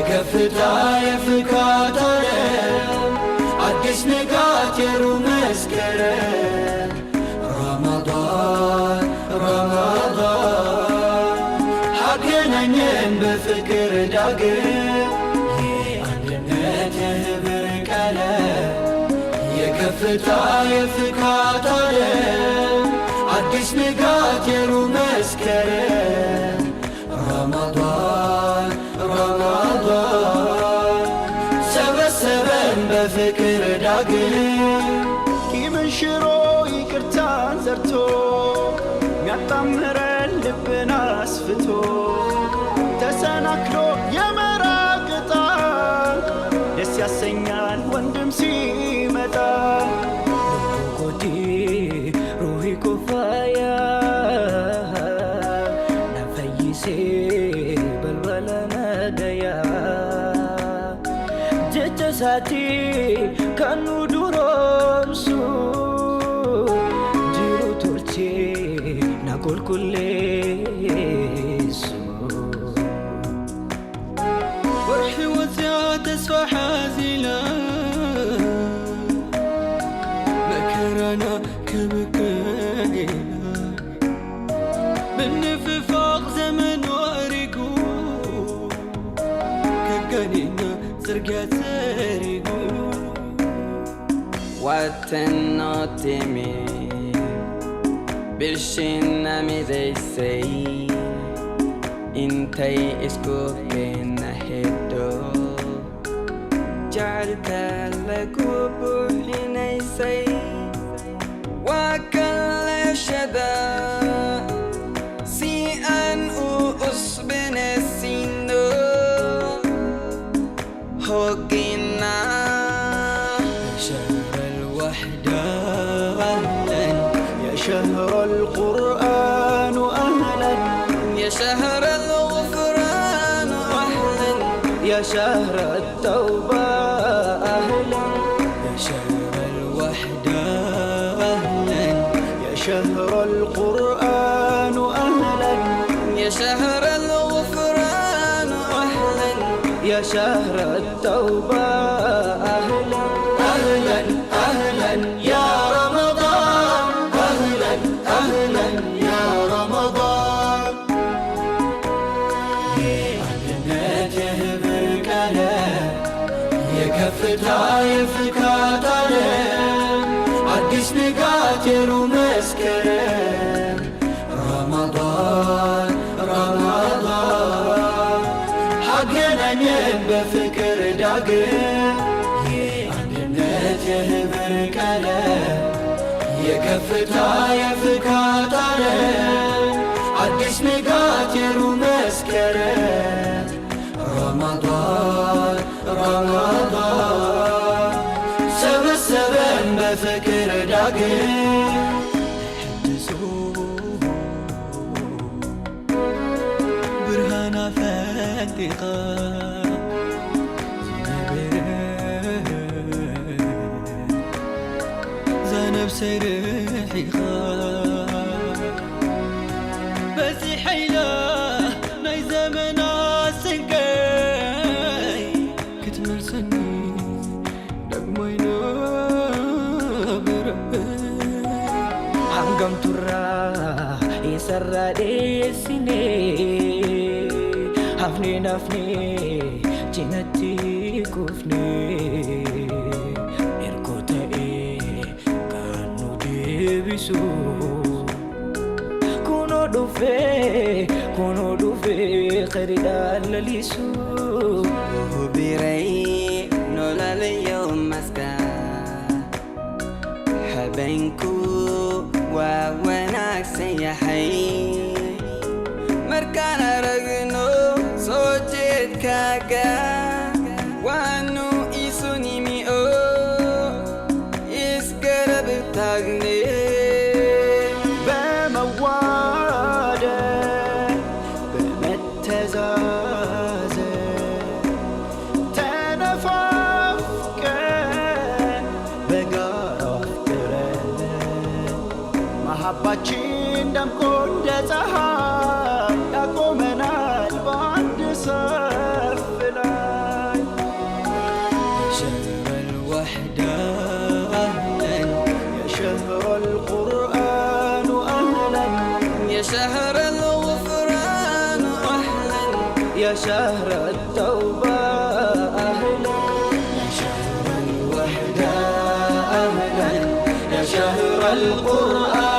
የከፍታ የፍካት ዓለም አዲስ ንጋት የሩብ መስከረም ረመዳን አገናኘን በፍቅር ዳግም የአንድነት የህብር ቀለም የከፍታ የፍካት ዓለም አዲስ ንጋት የሩብ መስከረም ረመዳን ሰበሰበን በፍቅር ዳግም ቂምን ሽሮ ይቅርታን ዘርቶ ሚያጣምረን ልብን አስፍቶ ተሰናክሎ የመራቅ ዕጣ ደስ ያሰኛል ወንድም ሲመጣ ኮዲ ሩሂ ኩፋያ ነፈይሴ በልበለ ነገያ ጀጀሳቲ ከኑ ዱሮምሱ ጅሩ ቶርቼ ናቆልቁሌሱ ወርሒ ወፅያ ተስፋ ሓዚላ መከራና ከበቀይና ብንፍፋቕ ዘመን ወሪጉ ከገኒና ጽርግያ ዘሪጉ Wattenotimi Bilshinna mideisei Intay iskupina hiddo Jarta lagu buhinaisei Wakalla shada Si an usbine sino Hogina شهر القرآن أهلا يا شهر الغفران أهلا يا شهر التوبة أهلا يا شهر الوحدة أهلا يا شهر القرآن أهلا يا شهر الغفران أهلا يا شهر التوبة أهلا أهلا أهلا يا رمضان أهلا يا رمضان አንድነት የህብር ቀለም የከፍታ የፍካት ዓለም አዲስ ንጋት የሩብ መስከረም ረመዳን አገናኘን በፍቅር ዳግም የአንድነት የህብር ቀለም የከፍታ የፍካት ዓለም አዲስ ንጋት የሩብ መስከረም ረመዳን ሰበሰበን በፍቅር ዳግም ሕድሱ ብርሃና ፈንጢቃ نفسي ريحيخا بزي حيلة ناي زمنا سنكاي كتمر سني دقمينا بربي عمقم ترى يسرى ديسيني هفني نفني جنتي كفني كونو دوفي خريدا لليسو وبيري نولا اليوم مسكا حبينكو ووناك سيحي مركانا رغنو صوتيت كاكا وانو إيسوني ميو إسكرب تاغني محبتين دم كل ፀሐይ ያቆመናል በአንድ ሰፍ ላይ يا شهر التوبة أهلا، يا شهر الوحدة أهلا، يا شهر القرآن